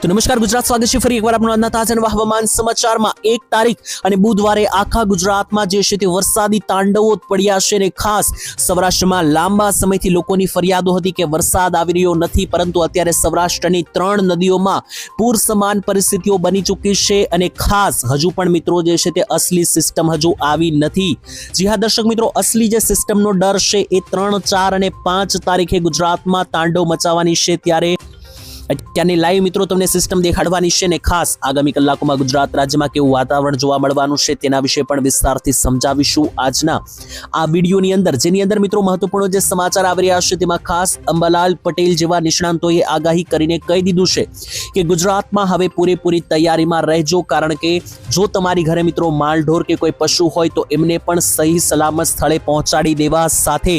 તો નમસ્કાર ગુજરાત, સ્વાગત છે ફરી એકવાર આપણા આજના તાજા નવા હવામાન સમાચારમાં। 1 તારીખ અને બુધવારે આખા ગુજરાતમાં જે છે તે વરસાદી તાંડવો પડ્યા છે અને ખાસ સૌરાષ્ટ્રમાં લાંબા સમયથી લોકોની ફરિયાદો હતી કે વરસાદ આવી રહ્યો નથી, પરંતુ અત્યારે સૌરાષ્ટ્રની 3 નદીઓમાં પૂર સમાન પરિસ્થિતિઓ બની ચૂકી છે અને ખાસ હજુ પણ મિત્રો જે છે તે અસલી સિસ્ટમ હજુ આવી નથી। જી હા દર્શક મિત્રો, અસલી જે સિસ્ટમનો ડર છે એ 3, 4 અને 5 તારીખે ગુજરાતમાં તાંડવ મચાવવાની છે। ત્યારે અત્યારની લાઈવ મિત્રો તમને સિસ્ટમ દેખાડવાની છે ને ખાસ આગામી કલાકોમાં ગુજરાત રાજ્યમાં કેવું વાતાવરણ જોવા મળવાનું છે તેના વિશે પણ વિસ્તારથી સમજાવીશું આજના આ વિડીયોની અંદર। જેની અંદર મિત્રો મહત્વપૂર્ણ જે સમાચાર આવી રહ્યા છે તેમાં ખાસ અંબાલાલ પટેલ જેવા નિષ્ણાંતોએ આગાહી કરીને કહી દીધું છે કે ગુજરાતમાં હવે પૂરેપૂરી તૈયારીમાં રહેજો, કારણ કે જો તમારી ઘરે મિત્રો માલઢોર કે કોઈ પશુ હોય તો એમને પણ સહી સલામત સ્થળે પહોંચાડી દેવા સાથે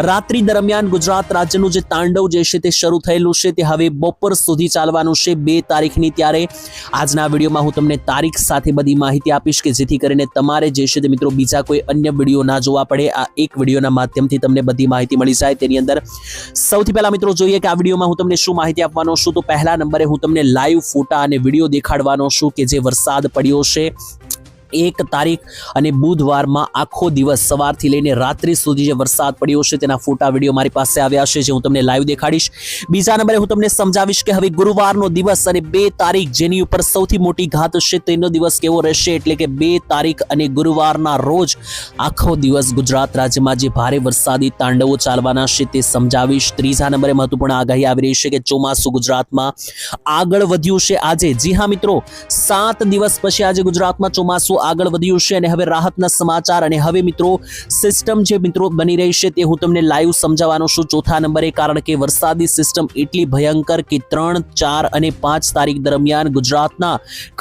રાત્રિ દરમિયાન ગુજરાત રાજ્યનું જે તાંડવ જે છે તે શરૂ થયેલું છે તે હવે બપોર સુધી ચાલવાનું છે 2 તારીખની। ત્યારે આજના વિડીયોમાં હું તમને તારીખ સાથે બધી માહિતી આપીશ કે જેથી કરીને તમારે જે છે તે મિત્રો બીજા કોઈ અન્ય વિડીયો ના જોવા પડે, આ એક વિડીયોના માધ્યમથી તમને બધી માહિતી મળી જાય। તેની અંદર સૌથી પહેલા મિત્રો જોઈએ કે આ વિડીયોમાં હું તમને શું માહિતી આપવાનો છું। તો પહેલા નંબરે હું તમને લાઈવ ફોટા અને વિડીયો દેખાડવાનો છું કે જે વરસાદ પડ્યો છે 1 તારીખ અને બુધવારમાં આખો દિવસ સવારથી લઈને રાત્રિ સુધી જે વરસાદ પડ્યો છે તેના ફોટા વિડીયો મારી પાસે આવ્યા છે જે હું તમને લાઈવ દેખાડીશ। બીજા નંબરે હું તમને સમજાવીશ કે હવે ગુરુવારનો દિવસ અને 2 તારીખ જેની ઉપર સૌથી મોટી ઘાત છે તેનો દિવસ કેવો રહેશે, એટલે કે 2 તારીખ અને ગુરુવારના રોજ આખો દિવસ ગુજરાત રાજ્યમાં જે ભારે વરસાદી તાંડવો ચાલવાના છે તે સમજાવીશ। ત્રીજા નંબરે મહત્વપૂર્ણ આગાહી આવી રહી છે કે ચોમાસું ગુજરાતમાં આગળ વધ્યું છે આજે। જી હા મિત્રો, 7 દિવસ પછી આજે ગુજરાતમાં ચોમાસું આગળ વધ્યું છે અને હવે રાહતના સમાચાર અને હવે મિત્રો સિસ્ટમ જે મિત્રો બની રહી છે તે હું તમને લાઈવ સમજાવવાનો છું 4થા નંબરે, કારણ કે વરસાદી સિસ્ટમ એટલી ભયંકર કે 3, 4 અને 5 તારીખ દરમિયાન ગુજરાતના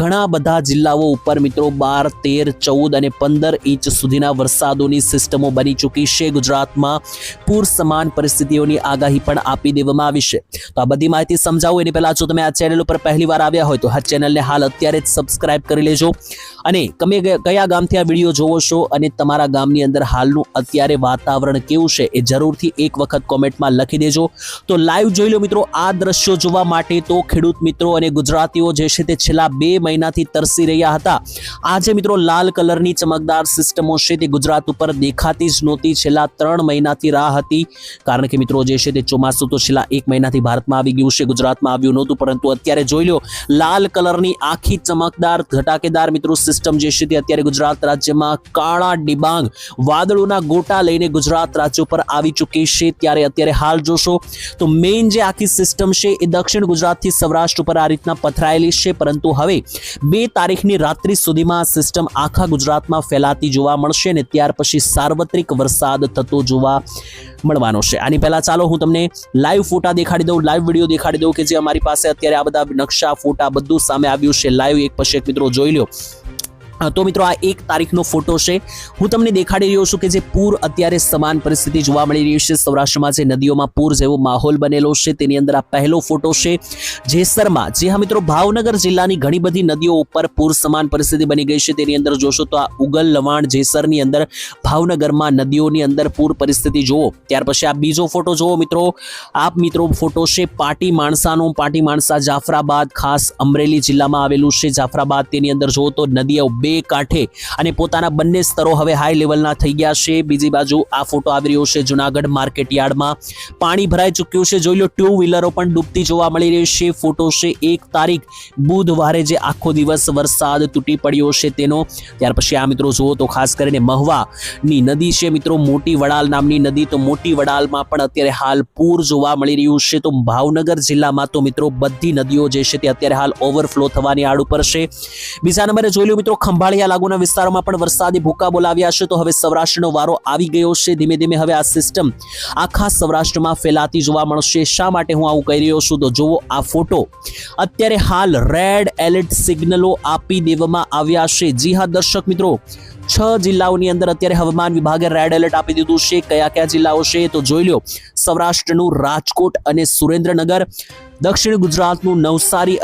ઘણા બધા જિલ્લાઓ ઉપર મિત્રો 12, 13, 14 અને 15 ઇંચ સુધીના વરસાદોની સિસ્ટમો બની ચૂકી છે। ગુજરાતમાં પૂર સમાન પરિસ્થિતિઓની આગાહી પણ આપી દેવામાં આવી છે। તો આ બધી માહિતી સમજાવું એની પહેલા જો તમે આ ચેનલ ઉપર પહેલીવાર આવ્યા હોય તો આ ચેનલને હાલ અત્યારે જ સબસ્ક્રાઇબ કરી લેજો અને તમે કયા ગામથી આ વિડીયો જોવો છો અને તમારા ગામની અંદર હાલનું અત્યારે વાતાવરણ કેવું છે એ જરૂરથી એક વખત કોમેન્ટમાં લખી દેજો। તો લાઈવ જોઈ લો મિત્રો, આ દ્રશ્યો જોવા માટે તો ખેડૂત મિત્રો અને ગુજરાતીઓ જે છે તે છેલ્લા 2 મહિનાથી તરસી રહ્યા હતા। આજે મિત્રો લાલ કલરની ચમકદાર સિસ્ટમો છે તે ગુજરાત ઉપર દેખાતી જ નહોતી, છેલ્લા 3 મહિનાથી રાહ હતી, કારણ કે મિત્રો જે છે તે ચોમાસું તો છેલ્લા 1 મહિનાથી ભારતમાં આવી ગયું છે, ગુજરાતમાં આવ્યું નહોતું, પરંતુ અત્યારે જોઈ લો લાલ કલરની આખી ચમકદાર ઘટાકેદાર મિત્રો સિસ્ટમ જે છે તે અત્યારે ગુજરાત રાજ્યમાં કાળા ડિબાંગ વાદળોના ગોટા લઈને ગુજરાત રાજ્ય પર આવી ચૂકી છે। ત્યારે અત્યારે હાલ જોશો તો મેઇન જે આખી સિસ્ટમ છે એ દક્ષિણ ગુજરાતથી સૌરાષ્ટ્ર ઉપર આ રીતના પથરાયેલી છે, પરંતુ હવે 2 તારીખની રાત્રિ સુધીમાં આ સિસ્ટમ આખા ગુજરાતમાં ફેલાતી જોવા મળશે અને ત્યાર પછી સાર્વત્રિક વરસાદ થતો જોવા મળવાનો છે। આની પહેલા ચાલો હું તમને લાઈવ ફોટા દેખાડી દઉં, લાઈવ વિડીયો દેખાડી દઉં કે જે અમારી પાસે અત્યારે આ બધા નકશા ફોટા બધું સામે આવ્યું છે લાઈવ, એક પછી એક મિત્રો જોઈ લો। તો મિત્રો આ 1 તારીખનો ફોટો છે, હું તમને દેખાડી રહ્યો છું કે જે પૂર અત્યારે સમાન પરિસ્થિતિ જોવા મળી રહી છે સૌરાષ્ટ્રમાં, જે નદીઓમાં પૂર જેવો માહોલ બનેલો છે તેની અંદર આ પહેલો ફોટો છે જેસરમાં। જે હા મિત્રો, ભાવનગર જિલ્લાની ઘણી બધી નદીઓ ઉપર પૂર સમાન પરિસ્થિતિ બની ગઈ છે। તેની અંદર જોશો તો આ ઉગલ, લવાણ, જેસરની અંદર ભાવનગરમાં નદીઓની અંદર પૂર પરિસ્થિતિ જુઓ। ત્યાર પછી આ બીજો ફોટો જુઓ મિત્રો, આ મિત્રો ફોટો છે પાટી માણસાનો, પાટી માણસા જાફરાબાદ ખાસ અમરેલી જિલ્લામાં આવેલું છે જાફરાબાદ। તેની અંદર જુઓ તો નદીઓ કાંઠે અને પોતાના બંને સ્તરો હવે હાઈ લેવલના થઈ ગયા છે। બીજી બાજુ આ ફોટો આવી રહ્યો છે જુનાગઢ માર્કેટ યાર્ડમાં પાણી ભરાઈ ચૂક્યું છે, જોઈ લો 2 વ્હીલરો પણ ડૂબતી જોવા મળી રહી છે। ફોટો છે 1 તારીખ બુધવારે જે આખો દિવસ વરસાદ તૂટી પડ્યો છે તેનો। ત્યાર પછી આ મિત્રો જુઓ તો ખાસ કરીને મહવાની નદી છે મિત્રો, મોટી વડાલ નામની નદી, તો મોટી વડાલમાં પણ અત્યારે હાલ પૂર જોવા મળી રહ્યું છે। તો ભાવનગર જિલ્લામાં તો મિત્રો બધી નદીઓ જે છે તે અત્યારે હાલ ઓવરફ્લો થવાની આડ ઉપર છે। બીજા નંબરે જોઈ લો મિત્રો, ખંભાળિયા લાગુના વિસ્તારોમાં પણ વરસાદી ભૂકા બોલાવ્યા છે। તો હવે સૌરાષ્ટ્રનો વારો આવી ગયો છે, ધીમે ધીમે હવે આ સિસ્ટમ આખા સૌરાષ્ટ્રમાં ફેલાતી જોવા મળશે। શા માટે હું આવું કહી રહ્યો છું તો જુઓ આ ફોટો, અત્યારે હાલ રેડ એલર્ટ સિગ્નલો આપી દેવામાં આવ્યા છે। જી હા દર્શક મિત્રો, 6 જિલ્લાઓની અંદર અત્યારે હવામાન વિભાગે રેડ એલર્ટ આપી દીધું છે। કયા કયા જિલ્લાઓ છે તો જોઈ લો, સૌરાષ્ટ્રનું રાજકોટ અને સુરેન્દ્રનગર, દક્ષિણ ગુજરાતનું નવસારી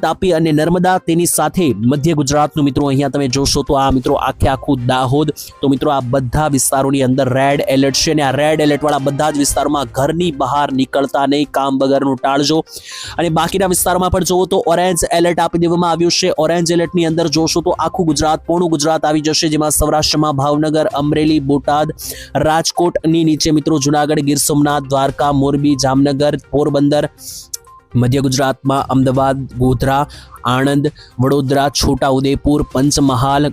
તાપી અને નર્મદા, તેની સાથે મધ્ય ગુજરાતનું મિત્રો અહીંયા તમે જોશો તો આ મિત્રો આખું દાહોદ, તો મિત્રો આ બધા વિસ્તારોની અંદર રેડ એલર્ટ છે અને આ રેડ એલર્ટ વાળા બધા જ વિસ્તારોમાં ઘરની બહાર નીકળતા નહીં, કામ વગરનું ટાળજો. અને બાકીના વિસ્તારોમાં પણ જોવો તો ઓરેન્જ એલર્ટ આપી દેવામાં આવ્યું છે. ઓરેન્જ એલર્ટની અંદર જોશો તો આખું ગુજરાત, પૂર્ણ ગુજરાત આવી જશે, જેમાં સૌરાષ્ટ્રમાં ભાવનગર, અમરેલી, બોટાદ, રાજકોટની નીચે મિત્રો જુનાગઢ, ગીર સોમનાથ, દ્વારકા, મોરબી, જામનગર, પોરબંદર, મધ્ય ગુજરાતમાં અમદાવાદ, ગોધરા, આણંદ, વડોદરા, છોટાઉદેપુર, પંચમહાલ,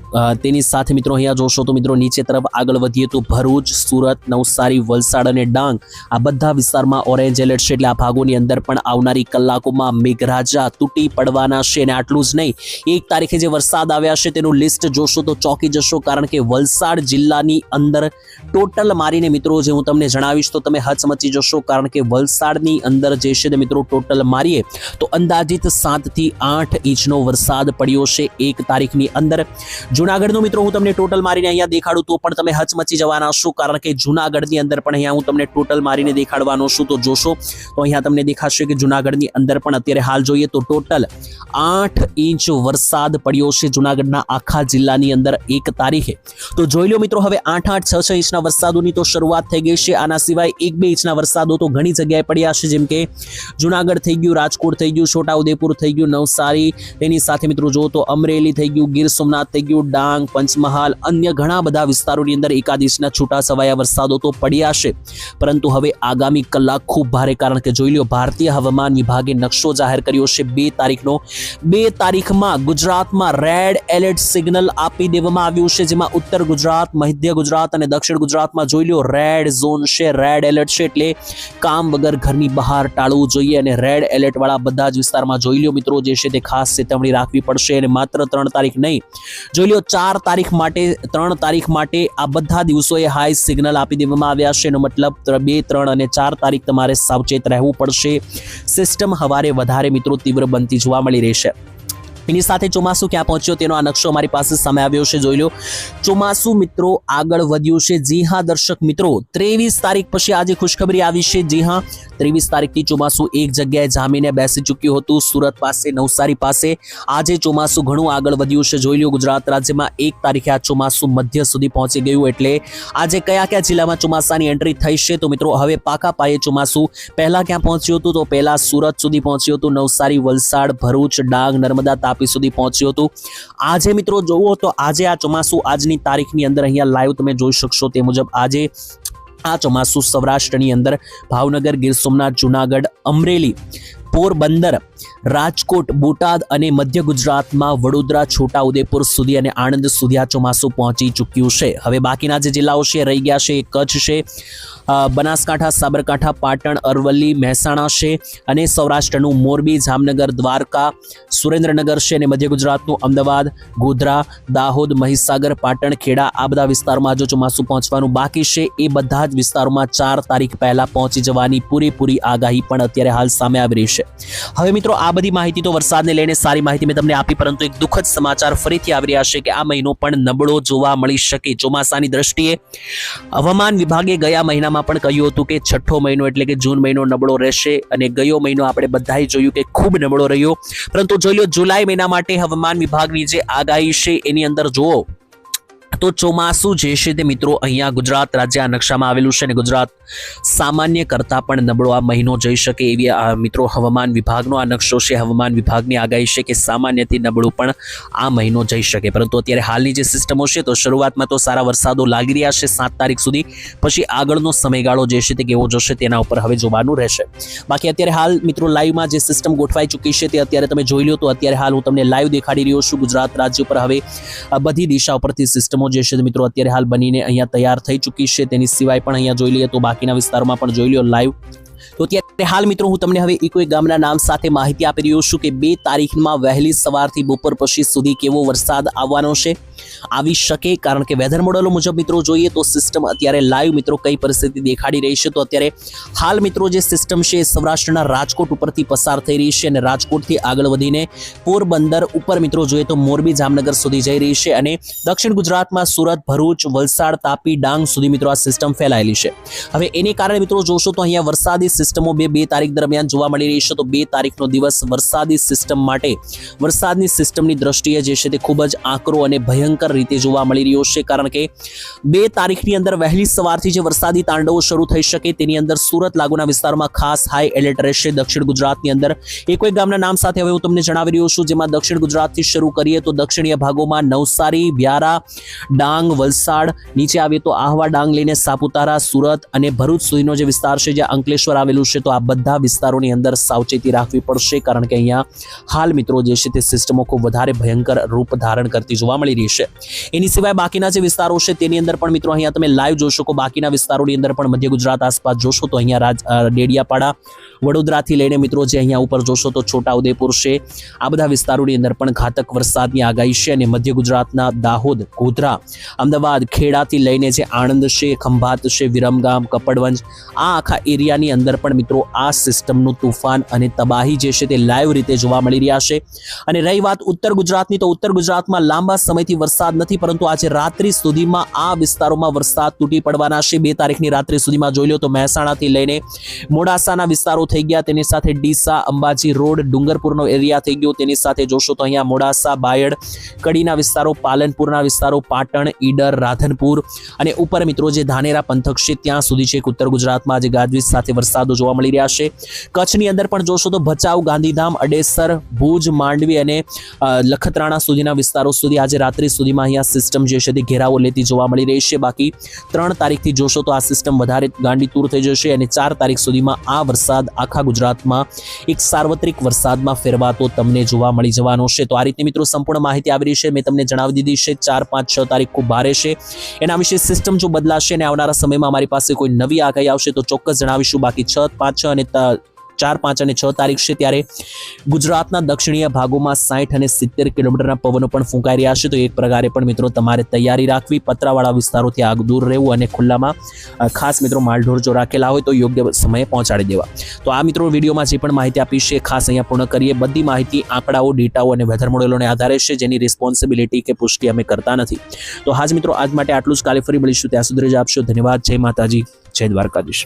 તેની સાથે મિત્રો અહીંયા જોશો તો મિત્રો નીચે તરફ આગળ વધીએ તો ભરૂચ, સુરત, નવસારી, વલસાડ અને ડાંગ, આ બધા વિસ્તારમાં ઓરેન્જ એલર્ટ છે. એટલે આ ભાગોની અંદર પણ આવનારી કલાકોમાં મેઘરાજા તૂટી પડવાના છે. અને આટલું જ નહીં, 1 તારીખે જે વરસાદ આવ્યા છે તેનું લિસ્ટ જોશો તો ચોંકી જશો, કારણ કે વલસાડ જિલ્લાની અંદર ટોટલ મારીને મિત્રો જે હું તમને જણાવીશ તો તમે હચમચી જશો, કારણ કે વલસાડની અંદર જે છે તે મિત્રો ટોટલ મારીએ તો અંદાજિત 7 થી 8 ઇંચનો વરસાદ પડ્યો છે 1 તારીખની અંદર. જુનાગઢનું મિત્રો હું તમને ટોટલ મારીને અહીંયા દેખાડું તો પણ તમે હચમચી જવાના છો, કારણ કે જુનાગઢની અંદર પણ અહીંયા હું તમને ટોટલ મારીને દેખાડવાનો છું. તો જોશો તો અહીંયા તમને દેખાશે કે જુનાગઢની અંદર પણ અત્યારે હાલ જોઈએ તો ટોટલ 8 ઇંચ વરસાદ પડ્યો છે જુનાગઢના આખા જિલ્લાની અંદર 1 તારીખે. તો જોઈ લો મિત્રો, હવે 8-8, 6-6 ઇંચના વરસાદોની તો શરૂઆત થઈ ગઈ છે. આના સિવાય 1-2 ઇંચના વરસાદો તો ઘણી જગ્યાએ પડ્યા છે, જેમ કે જુનાગઢ થઈ ગયું, રાજકોટ થઈ ગયું, છોટાઉદેપુર થઈ ગયું, નવસારી, તેની સાથે મિત્રો જો તો અમરેલી થઈ ગયું, ગીર સોમનાથ થઈ ગયું, ડાંગ, પંચમહાલ, અન્ય ઘણા બધા વિસ્તારોની અંદર એકાદ ઇંચના છૂટા છવાયા વરસાદો તો પડ્યા છે. પરંતુ હવે આગામી કલાક ખૂબ ભારે, કારણ કે જોઈ લો ભારતીય હવામાન વિભાગે નકશો જાહેર કર્યો છે 2 તારીખનો. 2 તારીખમાં ગુજરાતમાં રેડ એલર્ટ સિગ્નલ આપી દેવામાં આવ્યું છે, જેમાં ઉત્તર ગુજરાત, મધ્ય ગુજરાત અને દક્ષિણ ગુજરાતમાં જોઈ લો રેડ ઝોન છે, રેડ એલર્ટ છે. એટલે કામ વગર ઘરની બહાર ટાળવું જોઈએ. અને રેડ એલર્ટ વાળા બધા જ વિસ્તારમાં જોઈ લો મિત્રો જે છે તે ખાસ ચેતવણી રાખવી પડશે. અને માત્ર 3 તારીખ નહીં, જોઈ લો 4 તારીખ માટે, 3 તારીખ માટે આ બધા દિવસોએ હાઈ સિગ્નલ આપી દેવામાં આવ્યા છે. એનો મતલબ 2, 3 અને 4 તારીખ તમારે સાવચેત રહેવું પડશે. સિસ્ટમ હવારે વધારે મિત્રો તીવ્ર બનતી જોવા મળી રહેશે. એની સાથે ચોમાસું ક્યાં પહોંચ્યો તેનો આ નકશો અમારી પાસે સામે આવ્યો છે. જોઈ લો, ચોમાસું મિત્રો આગળ વધ્યું છે. જી હા દર્શક મિત્રો, 23 તારીખ પછી આજે ખુશખબરી આવી છે. જી હા, 23 તારીખથી ચોમાસું એક જગ્યાએ જામીને બેસી ચૂક્યું હતું, સુરત પાસે, નવસારી પાસે. આજે ચોમાસું ઘણું આગળ વધ્યું છે. જોઈ લો, ગુજરાત રાજ્યમાં 1 તારીખે આ ચોમાસું મધ્ય સુધી પહોંચી ગયું. એટલે આજે કયા જિલ્લામાં ચોમાસાની એન્ટ્રી થઈ છે તો મિત્રો હવે પાકા પાયે ચોમાસું પહેલા ક્યાં પહોંચ્યું હતું તો પહેલા સુરત સુધી પહોંચ્યું હતું, નવસારી, વલસાડ, ભરૂચ, ડાંગ, નર્મદા, તાપી સુધી પહોંચ્યું હતું. આજે મિત્રો જોવો તો આજે આ ચોમાસું આજની તારીખની અંદર અહીંયા લાઈવ તમે જોઈ શકશો તે મુજબ આજે આ ચોમાસું સૌરાષ્ટ્રની અંદર ભાવનગર, ગીર સોમનાથ, જુનાગઢ, અમરેલી, પોરબંદર, રાજકોટ, બોટાદ અને મધ્ય ગુજરાતમાં વડોદરા, છોટાઉદેપુર સુધી અને આણંદ સુધી આ ચોમાસું પહોંચી ચૂક્યું છે. હવે બાકીના જે જિલ્લાઓ છે રહી ગયા છે, કચ્છ છે, બનાસકાંઠા, સાબરકાંઠા, પાટણ, અરવલ્લી, મહેસાણા છે અને સૌરાષ્ટ્રનું મોરબી, જામનગર, દ્વારકા, સુરેન્દ્રનગર છે અને મધ્ય ગુજરાતનું અમદાવાદ, ગોધરા, દાહોદ, મહીસાગર, પાટણ, ખેડા, આ બધા વિસ્તારોમાં જો ચોમાસું પહોંચવાનું બાકી છે એ બધા જ વિસ્તારોમાં 4 તારીખ પહેલા પહોંચી જવાની પૂરેપૂરી આગાહી પણ અત્યારે હાલ સામે આવી રહી છે. હવે મિત્રો આ બધી માહિતી તો વરસાદને લઈને સારી માહિતી મેં તમને આપી, પરંતુ એક દુઃખદ સમાચાર ફરીથી આવી રહ્યા છે કે આ મહિનો પણ નબળો જોવા મળી શકે ચોમાસાની દ્રષ્ટિએ. હવામાન વિભાગે ગયા મહિનામાં પણ કહ્યું હતું કે 6થો મહિનો એટલે કે જૂન મહિનો નબળો રહેશે અને ગયો મહિનો આપણે બધાએ જોયું કે ખૂબ નબળો રહ્યો. પરંતુ જોઈ લો જુલાઈ મહિના માટે હવામાન વિભાગની જે આગાહી છે એની અંદર જુઓ તો ચોમાસું જે છે તે મિત્રો અહીંયા ગુજરાત રાજ્ય આ નકશામાં આવેલું છે અને ગુજરાત સામાન્ય કરતાં પણ નબળો આ મહિનો જઈ શકે એવી મિત્રો હવામાન વિભાગનો આ નકશો છે. હવામાન વિભાગની આગાહી છે કે સામાન્યથી નબળું પણ આ મહિનો જઈ શકે. પરંતુ અત્યારે હાલની જે સિસ્ટમો છે તો શરૂઆતમાં તો સારા વરસાદો લાગી રહ્યા છે 7 તારીખ સુધી, પછી આગળનો સમયગાળો જે છે તે કેવો જશે તેના ઉપર હવે જોવાનું રહેશે. બાકી અત્યારે હાલ મિત્રો લાઈવમાં જે સિસ્ટમ ગોઠવાઈ ચૂકી છે તે અત્યારે તમે જોઈ લો તો અત્યારે હાલ હું તમને લાઈવ દેખાડી રહ્યો છું. ગુજરાત રાજ્ય ઉપર હવે બધી દિશા ઉપરથી સિસ્ટમો જે છે મિત્રો અત્યારે હાલ બનીને અહીંયા તૈયાર થઈ ચૂકી છે. તેની સિવાય પણ અહીંયા જોઈ લઈએ તો બાકીના વિસ્તારોમાં પણ જોઈ લો લાઈવ. તો અત્યારે હાલ મિત્રો હું તમને હવે એક ગામના નામ સાથે માહિતી આપી રહ્યો છું કે 2 તારીખમાં વહેલી સવારથી બપોર પછી સુધી કેવો વરસાદ આવવાનો છે, આવી શકે. કારણ કે વેધર મોડેલો મુજબ મિત્રો જોઈએ તો સિસ્ટમ અત્યારે લાઈવ મિત્રો કઈ પરિસ્થિતિ દેખાડી રહી છે. તો અત્યારે હાલ મિત્રો જે સિસ્ટમ છે સૌરાષ્ટ્રના રાજકોટ ઉપરથી પસાર થઈ રહી છે અને રાજકોટથી આગળ વધીને પોરબંદર ઉપર મિત્રો જોઈએ તો મોરબી, જામનગર સુધી જઈ રહી છે અને દક્ષિણ ગુજરાતમાં સુરત, ભરૂચ, વલસાડ, તાપી, ડાંગ સુધી મિત્રો આ સિસ્ટમ ફેલાયેલી છે. હવે એની કારણે મિત્રો જોશો તો અહીંયા વરસાદી સિસ્ટમો બે તારીખ દરમિયાન જોવા મળી રહી છે. તો 2 તારીખનો દિવસ વરસાદી સિસ્ટમ માટે વરસાદની સિસ્ટમની દ્રષ્ટિએ જે છે તે ખૂબ જ આકરો અને ભયંકર રીતે જોવા મળી રહ્યો છે, કારણ કે 2 તારીખની અંદર વહેલી સવારથી જે વરસાદી તાંડવો શરૂ થઈ શકે તેની અંદર સુરત લાગુના વિસ્તારોમાં ખાસ હાઈ એલર્ટ રહેશે. દક્ષિણ ગુજરાતની અંદર એક ગામના નામ સાથે હવે હું તમને જણાવી રહ્યો છું, જેમાં દક્ષિણ ગુજરાતથી શરૂ કરીએ તો દક્ષિણીય ભાગોમાં નવસારી, વ્યારા, ડાંગ, વલસાડ, નીચે આવીએ તો આહવા ડાંગ લઈને સાપુતારા, સુરત અને ભરૂચ સુધીનો જે વિસ્તાર છે, જ્યાં અંકલેશ્વર આવેલું છે, તો આ બધા વિસ્તારોની અંદર સાવચેતી રાખવી પડશે, કારણ કે અહીંયા હાલ મિત્રો જે છે તે સિસ્ટમો ખૂબ વધારે ભયંકર રૂપ ધારણ કરતી જોવા મળી રહી છે. એની સિવાય બાકીના જે વિસ્તારો છે તેની અંદર પણ મિત્રો અહીંયા તમે લાઈવ જોઈ શકો. બાકીના વિસ્તારોની અંદર પણ મધ્ય ગુજરાત આસપાસ જોશો તો અહીંયા ડેડિયાપાડા, વડોદરાથી લઈને મિત્રો જે અહીંયા ઉપર જોશો તો છોટાઉદેપુર છે, આ બધા વિસ્તારોની અંદર પણ ઘાતક વરસાદની આગાહી છે. અને મધ્ય ગુજરાતના દાહોદ, ગોધરા, અમદાવાદ, ખેડાથી લઈને જે આણંદ છે, ખંભાત છે, વિરમગામ, કપડવંજ, આ આખા એરિયાની અંદર પણ મિત્રો આ સિસ્ટમનું તુફાન અને તબાહી જે છે તે લાઈવ રીતે જોવા મળી રહ્યા છે. અને રહી વાત ઉત્તર ગુજરાતની, તો ઉત્તર ગુજરાતમાં લાંબા સમયથી વરસાદ નથી, પરંતુ આજે રાત્રિ સુધીમાં આ વિસ્તારોમાં વરસાદ તૂટી પડવાના છે. 2 તારીખની રાત્રિ સુધીમાં જોઈ લો તો મહેસાણાથી લઈને મોડાસાના વિસ્તારો થઈ ગયા, તેની સાથે ડીસા, અંબાજી રોડ, ડુંગરપુરનો એરિયા થઈ ગયો, તેની સાથે જોશો તો અહીંયા મોડાસા, બાયડ, કડીના વિસ્તારો, પાલનપુરના વિસ્તારો, પાટણ, ઈડર, રાધનપુર અને ઉપર મિત્રો જે ધાનેરા પંથક છે ત્યાં સુધી છે ઉત્તર ગુજરાતમાં આજે ગાજવીજ સાથે વરસાદો જોવા મળી રહ્યા છે. કચ્છની અંદર પણ જોશો તો ભચાઉ, ગાંધીધામ, અડેસર, ભુજ, માંડવી અને લખતરાણા સુધીના વિસ્તારો સુધી આજે રાત્રિ સુધીમાં અહીંયા સિસ્ટમ જે છે તે ઘેરાવો લેતી જોવા મળી રહી છે. બાકી 3 તારીખથી જોશો તો આ સિસ્ટમ વધારે ગાંડીતુર થઈ જશે અને 4 તારીખ સુધીમાં આ વરસાદ આખા ગુજરાતમાં એક સાર્વત્રિક વરસાદમાં ફેરવાતો તમને જોવા મળી જવાનો છે. તો આ રીતે મિત્રો સંપૂર્ણ માહિતી આવી રહી છે, મેં તમને જણાવી દીધી છે. 4, 5, 6 તારીખ ખૂબ ભારે છે, એના વિશે સિસ્ટમ જો બદલાશે અને આવનારા સમયમાં અમારી પાસે કોઈ નવી આગાહી આવશે તો ચોક્કસ જણાવીશું. બાકી 6, 5, 6 અને 4, 5 અને 6 તારીખ છે ત્યારે ગુજરાતના દક્ષિણીય ભાગોમાં 60 અને 70 કિલોમીટરના પવનો પણ ફૂંકાઈ રહ્યા છે. તો એક પ્રકારે પણ મિત્રો તમારે તૈયારી રાખવી, પતરાવાળા વિસ્તારોથી આગ દૂર રહેવું અને ખુલ્લામાં ખાસ મિત્રો માલઢોર જો રાખેલા હોય તો યોગ્ય સમયે પહોંચાડી દેવા. તો આ મિત્રો વિડીયોમાં જે પણ માહિતી આપી છે ખાસ અહીંયા પૂર્ણ કરીએ. બધી માહિતી આંકડાઓ, ડેટાઓ અને વેધર મોડેલોને આધારે છે, જેની રિસ્પોન્સિબિલિટી કે પુષ્ટિ અમે કરતા નથી. તો હાજ મિત્રો આજ માટે આટલું જ. કાલે ફરી મળીશું, ત્યાં સુધી રજા આપશો. ધન્યવાદ. જય માતાજી, જય દ્વારકાધીશ.